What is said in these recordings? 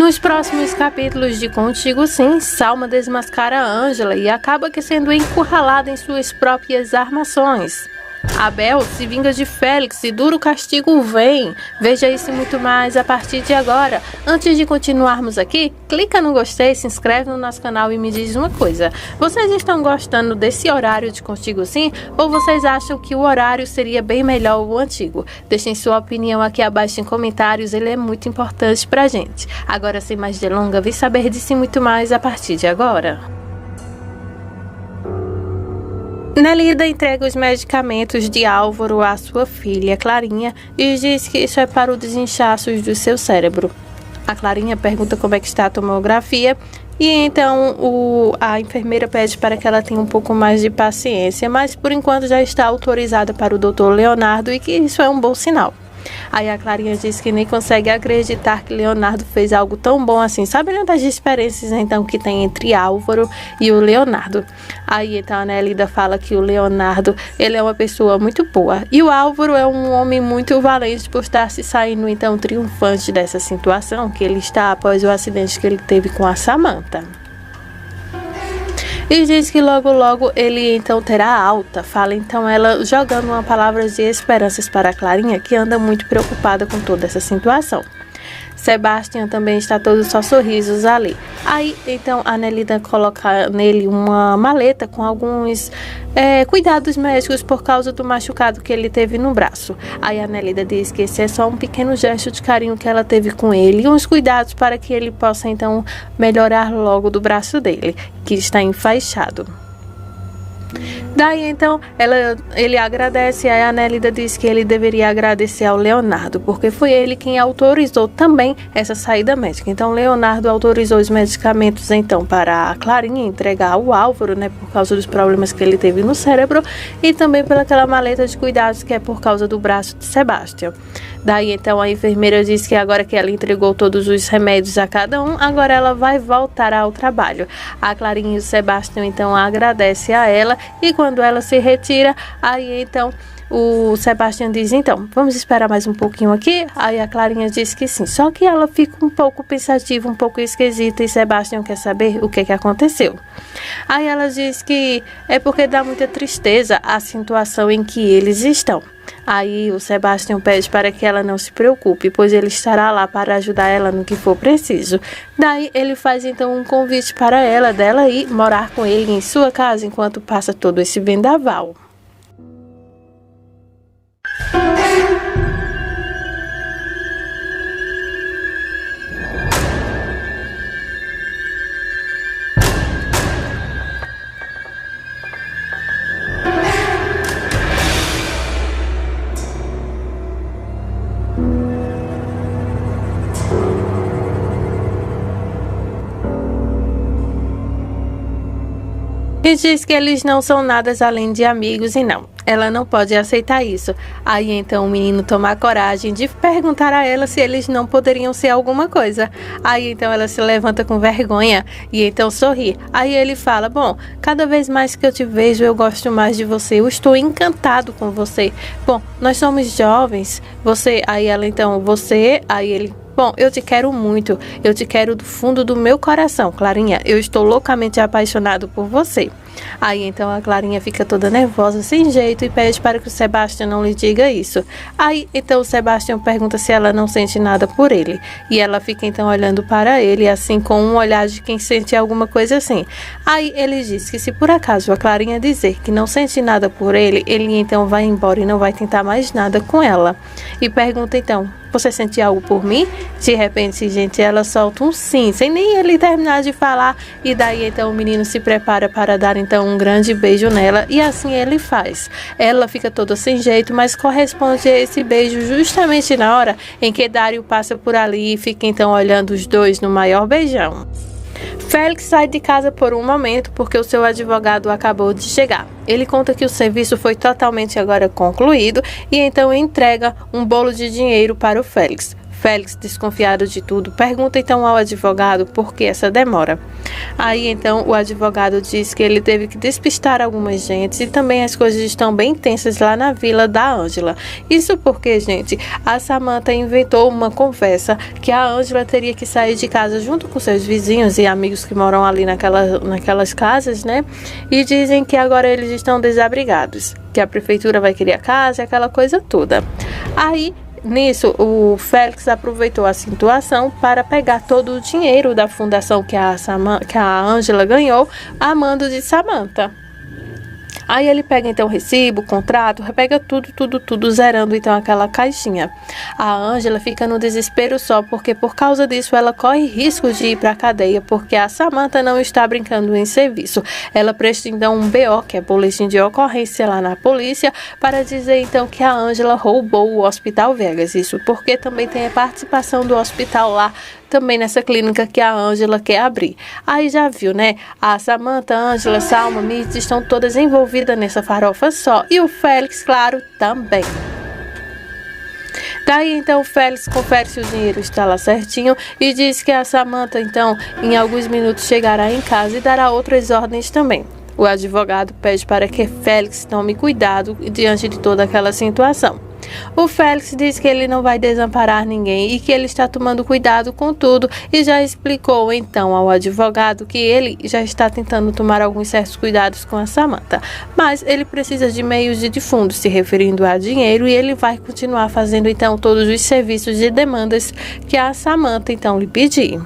Nos próximos capítulos de Contigo Sim, Salma desmascara Ângela e acaba que sendo encurralada em suas próprias armações. Abel se vinga de Félix e duro castigo vem. Veja isso e muito mais a partir de agora. Antes de continuarmos aqui, clica no gostei, se inscreve no nosso canal e me diz uma coisa. Vocês estão gostando desse horário de Contigo Sim? Ou vocês acham que o horário seria bem melhor o antigo? Deixem sua opinião aqui abaixo em comentários, ele é muito importante pra gente. Agora, sem mais delongas, vem saber disso e muito mais a partir de agora. Nelida entrega os medicamentos de Álvaro à sua filha, Clarinha, e diz que isso é para o desinchaço do seu cérebro. A Clarinha pergunta como é que está a tomografia e então a enfermeira pede para que ela tenha um pouco mais de paciência, mas por enquanto já está autorizada para o Dr. Leonardo e que isso é um bom sinal. Aí a Clarinha diz que nem consegue acreditar que Leonardo fez algo tão bom assim, sabendo das diferenças então que tem entre Álvaro e o Leonardo. Aí então a Nelida fala que o Leonardo, ele é uma pessoa muito boa e o Álvaro é um homem muito valente por estar se saindo então triunfante dessa situação que ele está após o acidente que ele teve com a Samantha. E diz que logo logo ele então terá alta. Fala então ela jogando uma palavra de esperanças para a Clarinha, que anda muito preocupada com toda essa situação. Sebastião também está todo só sorrisos ali. Aí então a Nelida coloca nele uma maleta com alguns cuidados médicos por causa do machucado que ele teve no braço. Aí a Nelida diz que esse é só um pequeno gesto de carinho que ela teve com ele e uns cuidados para que ele possa então melhorar logo do braço dele, que está enfaixado. Daí então ele agradece e a Nelida diz que ele deveria agradecer ao Leonardo, porque foi ele quem autorizou também essa saída médica. Então Leonardo autorizou os medicamentos então para a Clarinha entregar ao Álvaro, né, por causa dos problemas que ele teve no cérebro e também pelaquela maleta de cuidados que é por causa do braço de Sebastião. Daí então a enfermeira diz que agora que ela entregou todos os remédios a cada um, agora ela vai voltar ao trabalho. A Clarinha e o Sebastião então agradecem a ela e quando ela se retira, aí então o Sebastião diz, então, vamos esperar mais um pouquinho aqui? Aí a Clarinha diz que sim, só que ela fica um pouco pensativa, um pouco esquisita e Sebastião quer saber o que aconteceu. Aí ela diz que é porque dá muita tristeza a situação em que eles estão. Aí o Sebastião pede para que ela não se preocupe, pois ele estará lá para ajudar ela no que for preciso. Daí ele faz então um convite para ela, dela ir morar com ele em sua casa enquanto passa todo esse vendaval. E diz que eles não são nada além de amigos e não, ela não pode aceitar isso. Aí então o menino toma a coragem de perguntar a ela se eles não poderiam ser alguma coisa. Aí então ela se levanta com vergonha e então sorri. Aí ele fala, bom, cada vez mais que eu te vejo eu gosto mais de você, eu estou encantado com você. Bom, nós somos jovens, você, aí ela então, você, aí ele... Bom, eu te quero muito, eu te quero do fundo do meu coração, Clarinha, eu estou loucamente apaixonado por você. Aí então a Clarinha fica toda nervosa, sem jeito, e pede para que o Sebastião não lhe diga isso. Aí então o Sebastião pergunta se ela não sente nada por ele, e ela fica então olhando para ele, assim com um olhar de quem sente alguma coisa assim. Aí ele diz que se por acaso a Clarinha dizer que não sente nada por ele, ele então vai embora e não vai tentar mais nada com ela. E pergunta então, você sente algo por mim? De repente, gente, ela solta um sim, sem nem ele terminar de falar. E daí, então, o menino se prepara para dar, então, um grande beijo nela. E assim ele faz. Ela fica toda sem jeito, mas corresponde a esse beijo justamente na hora em que Dário passa por ali e fica, então, olhando os dois no maior beijão. Félix sai de casa por um momento porque o seu advogado acabou de chegar. Ele conta que o serviço foi totalmente agora concluído e então entrega um bolo de dinheiro para o Félix. Félix, desconfiado de tudo, pergunta então ao advogado por que essa demora. Aí então o advogado diz que ele teve que despistar algumas gentes e também as coisas estão bem tensas lá na vila da Ângela. Isso porque, gente, a Samantha inventou uma conversa que a Ângela teria que sair de casa junto com seus vizinhos e amigos que moram ali naquelas casas, né? E dizem que agora eles estão desabrigados, que a prefeitura vai querer a casa e aquela coisa toda. Aí, nisso, o Félix aproveitou a situação para pegar todo o dinheiro da fundação que a Ângela ganhou a mando de Samantha. Aí ele pega então o recibo, o contrato, pega tudo, zerando então aquela caixinha. A Ângela fica no desespero só porque por causa disso ela corre risco de ir para a cadeia, porque a Samantha não está brincando em serviço. Ela presta então um BO, que é boletim de ocorrência lá na polícia, para dizer então que a Ângela roubou o Hospital Vegas. Isso porque também tem a participação do hospital lá, também nessa clínica que a Ângela quer abrir. Aí já viu, né? A Samantha, a Ângela, Salma, Mitz estão todas envolvidas nessa farofa só. E o Félix, claro, também. Daí então o Félix confere se o dinheiro está lá certinho e diz que a Samantha então em alguns minutos chegará em casa e dará outras ordens também. O advogado pede para que Félix tome cuidado diante de toda aquela situação. O Félix diz que ele não vai desamparar ninguém e que ele está tomando cuidado com tudo e já explicou então ao advogado que ele já está tentando tomar alguns certos cuidados com a Samantha, mas ele precisa de meios de fundo, se referindo a dinheiro, e ele vai continuar fazendo então todos os serviços e demandas que a Samantha então lhe pedir.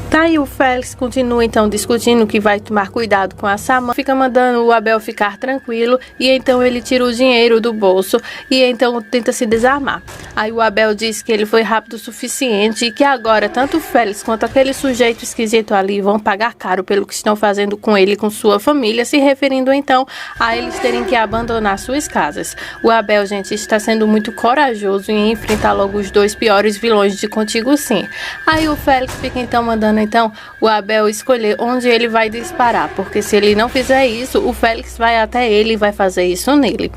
Tá, e o Félix continua então discutindo que vai tomar cuidado com a Samantha, fica mandando o Abel ficar tranquilo e então ele tira o dinheiro do bolso e então tenta se desarmar. Aí o Abel diz que ele foi rápido o suficiente e que agora tanto o Félix quanto aquele sujeito esquisito ali vão pagar caro pelo que estão fazendo com ele e com sua família, se referindo então a eles terem que abandonar suas casas. O Abel, gente, está sendo muito corajoso em enfrentar logo os dois piores vilões de Contigo Sim. Aí o Félix fica então mandando então o Abel escolher onde ele vai disparar, porque se ele não fizer isso, o Félix vai até ele e vai fazer isso nele.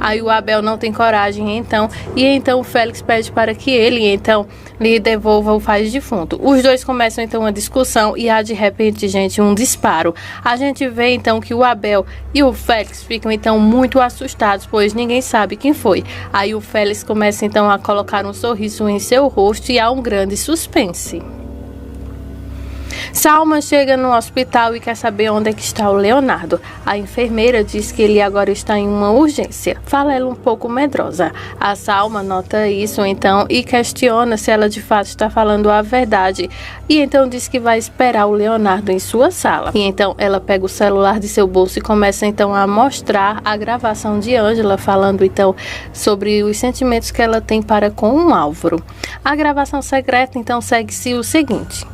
Aí o Abel não tem coragem então, e então o Félix pede para que ele então lhe devolva o faz defunto. Os dois começam então uma discussão e há de repente, gente, um disparo. A gente vê então que o Abel e o Félix ficam então muito assustados, pois ninguém sabe quem foi. Aí o Félix começa então a colocar um sorriso em seu rosto e há um grande suspense. Salma chega no hospital e quer saber onde é que está o Leonardo. A enfermeira diz que ele agora está em uma urgência. Fala ela um pouco medrosa. A Salma nota isso então e questiona se ela de fato está falando a verdade. E então diz que vai esperar o Leonardo em sua sala. E então ela pega o celular de seu bolso e começa então a mostrar a gravação de Ângela falando então sobre os sentimentos que ela tem para com o Álvaro. A gravação secreta então segue-se o seguinte: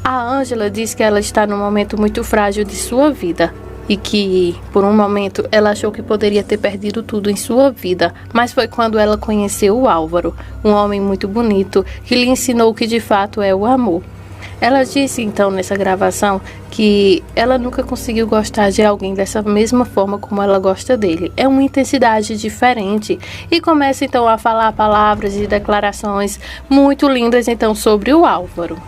a Ângela diz que ela está num momento muito frágil de sua vida e que, por um momento, ela achou que poderia ter perdido tudo em sua vida, mas foi quando ela conheceu o Álvaro, um homem muito bonito, que lhe ensinou o que de fato é o amor. Ela disse então nessa gravação que ela nunca conseguiu gostar de alguém dessa mesma forma como ela gosta dele. É uma intensidade diferente. E começa então a falar palavras e declarações muito lindas então sobre o Álvaro.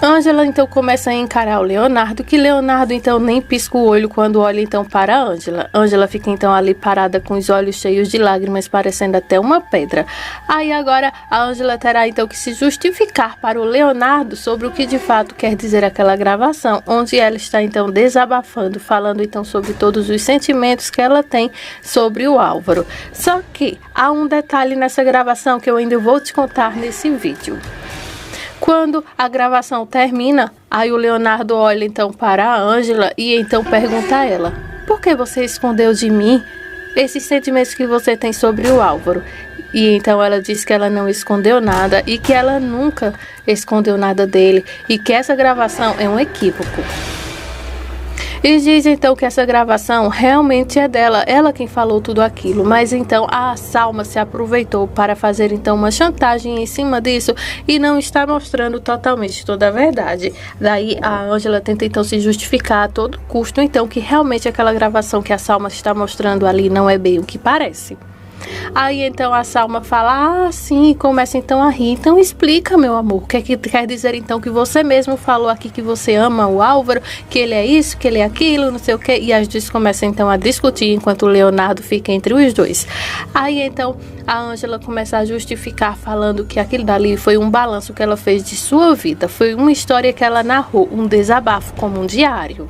Ângela então começa a encarar o Leonardo, que Leonardo então nem pisca o olho quando olha então para Ângela. Ângela fica então ali parada com os olhos cheios de lágrimas, parecendo até uma pedra. Aí agora a Ângela terá então que se justificar para o Leonardo sobre o que de fato quer dizer aquela gravação, onde ela está então desabafando, falando então sobre todos os sentimentos que ela tem sobre o Álvaro. Só que há um detalhe nessa gravação que eu ainda vou te contar nesse vídeo. Quando a gravação termina, aí o Leonardo olha então para a Ângela e então pergunta a ela: por que você escondeu de mim esses sentimentos que você tem sobre o Álvaro? E então ela diz que ela não escondeu nada e que ela nunca escondeu nada dele e que essa gravação é um equívoco. E diz então que essa gravação realmente é dela, ela quem falou tudo aquilo, mas então a Salma se aproveitou para fazer então uma chantagem em cima disso e não está mostrando totalmente toda a verdade. Daí a Ângela tenta então se justificar a todo custo, então que realmente aquela gravação que a Salma está mostrando ali não é bem o que parece. Aí então a Salma fala, sim, começa então a rir. Então explica, meu amor, o que quer dizer então que você mesmo falou aqui que você ama o Álvaro, que ele é isso, que ele é aquilo, não sei o que. E as duas começam então a discutir enquanto o Leonardo fica entre os dois. Aí então a Ângela começa a justificar falando que aquilo dali foi um balanço que ela fez de sua vida, foi uma história que ela narrou, um desabafo como um diário.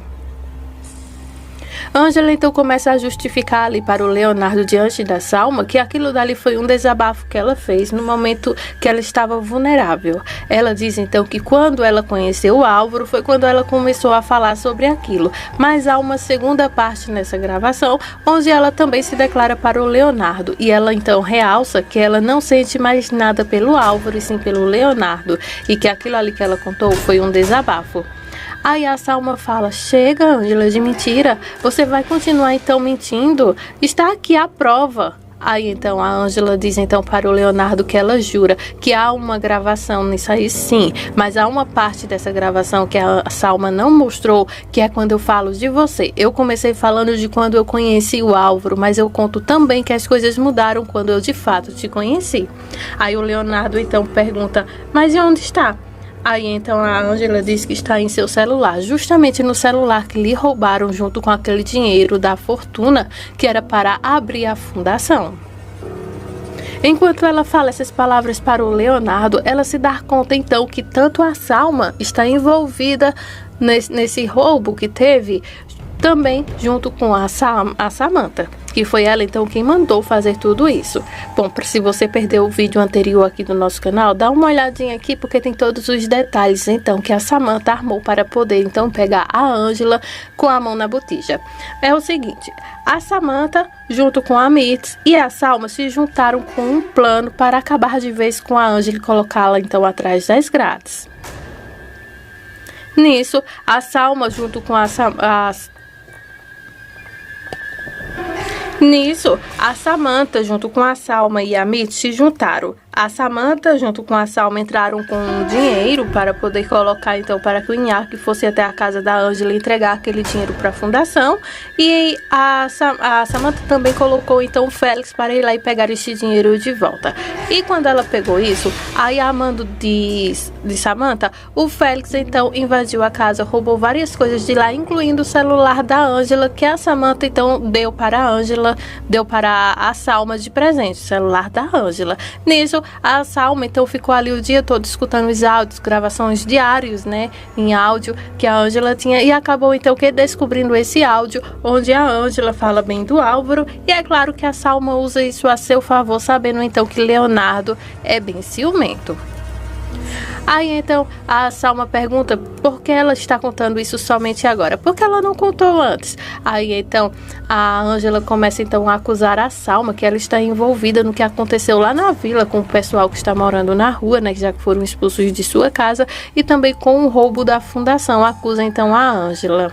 Ângela então começa a justificar ali para o Leonardo diante da Salma que aquilo dali foi um desabafo que ela fez no momento que ela estava vulnerável. Ela diz então que quando ela conheceu o Álvaro foi quando ela começou a falar sobre aquilo, mas há uma segunda parte nessa gravação onde ela também se declara para o Leonardo e ela então realça que ela não sente mais nada pelo Álvaro e sim pelo Leonardo e que aquilo ali que ela contou foi um desabafo. Aí a Salma fala, chega, Ângela, de mentira, você vai continuar então mentindo? Está aqui a prova. Aí então a Ângela diz então para o Leonardo que ela jura que há uma gravação nisso aí sim, mas há uma parte dessa gravação que a Salma não mostrou, que é quando eu falo de você. Eu comecei falando de quando eu conheci o Álvaro, mas eu conto também que as coisas mudaram quando eu de fato te conheci. Aí o Leonardo então pergunta, mas e onde está? Aí então a Ângela diz que está em seu celular, justamente no celular que lhe roubaram junto com aquele dinheiro da fortuna que era para abrir a fundação. Enquanto ela fala essas palavras para o Leonardo, ela se dá conta então que tanto a Salma está envolvida nesse roubo que teve, também junto com a Samantha, que foi ela então quem mandou fazer tudo isso. Bom, se você perdeu o vídeo anterior aqui do nosso canal, dá uma olhadinha aqui porque tem todos os detalhes então que a Samantha armou para poder então pegar a Ângela com a mão na botija. É o seguinte, a Samantha junto com a Mitz e a Salma se juntaram com um plano para acabar de vez com a Ângela e colocá-la então atrás das grades. Nisso, a Salma junto com a Samantha, junto com a Salma e a Mitz, se juntaram. A Samantha, junto com a Salma, entraram com dinheiro para poder colocar, então, para que o Inharque fosse até a casa da Ângela e entregar aquele dinheiro para a fundação. E a Samantha também colocou, então, o Félix para ir lá e pegar esse dinheiro de volta. E quando ela pegou isso, aí a mando de Samantha, o Félix, então, invadiu a casa, roubou várias coisas de lá, incluindo o celular da Ângela, que a Samantha, então, deu para a Ângela, deu para a Salma de presente, o celular da Ângela. Nisso, a Salma então ficou ali o dia todo escutando os áudios, gravações diários, né, em áudio que a Ângela tinha e acabou então descobrindo esse áudio onde a Ângela fala bem do Álvaro e é claro que a Salma usa isso a seu favor, sabendo então que Leonardo é bem ciumento. Aí então a Salma pergunta por que ela está contando isso somente agora, porque ela não contou antes. Aí então a Ângela começa então a acusar a Salma que ela está envolvida no que aconteceu lá na vila com o pessoal que está morando na rua, né, que já foram expulsos de sua casa, e também com o roubo da fundação. Acusa então a Ângela.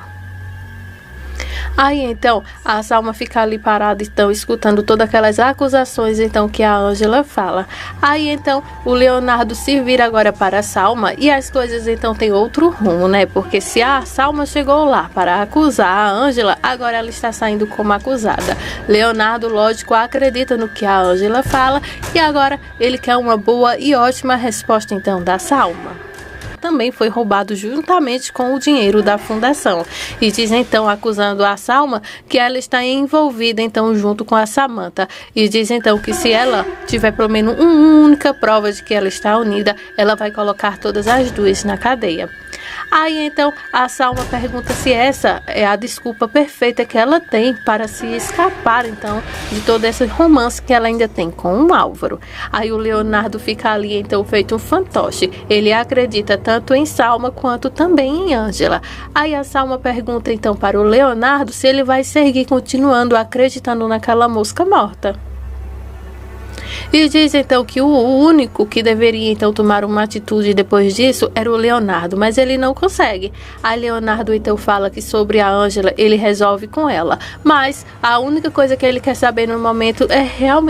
Aí então a Salma fica ali parada, então escutando todas aquelas acusações então que a Ângela fala. Aí então o Leonardo se vira agora para a Salma e as coisas então tem outro rumo, né? Porque se a Salma chegou lá para acusar a Ângela, agora ela está saindo como acusada. Leonardo, lógico, acredita no que a Ângela fala e agora ele quer uma boa e ótima resposta então da Salma. Também foi roubado juntamente com o dinheiro da fundação. E diz então, acusando a Salma, que ela está envolvida então junto com a Samantha. E diz então que se ela tiver pelo menos uma única prova de que ela está unida, ela vai colocar todas as duas na cadeia. Aí então a Salma pergunta se essa é a desculpa perfeita que ela tem para se escapar então de todo esse romance que ela ainda tem com o Álvaro. Aí o Leonardo fica ali então feito um fantoche. Ele acredita tanto em Salma quanto também em Ângela. Aí a Salma pergunta então para o Leonardo se ele vai seguir continuando acreditando naquela mosca morta. E diz então que o único que deveria então tomar uma atitude depois disso era o Leonardo, mas ele não consegue. A Leonardo então fala que sobre a Ângela ele resolve com ela, mas a única coisa que ele quer saber no momento é realmente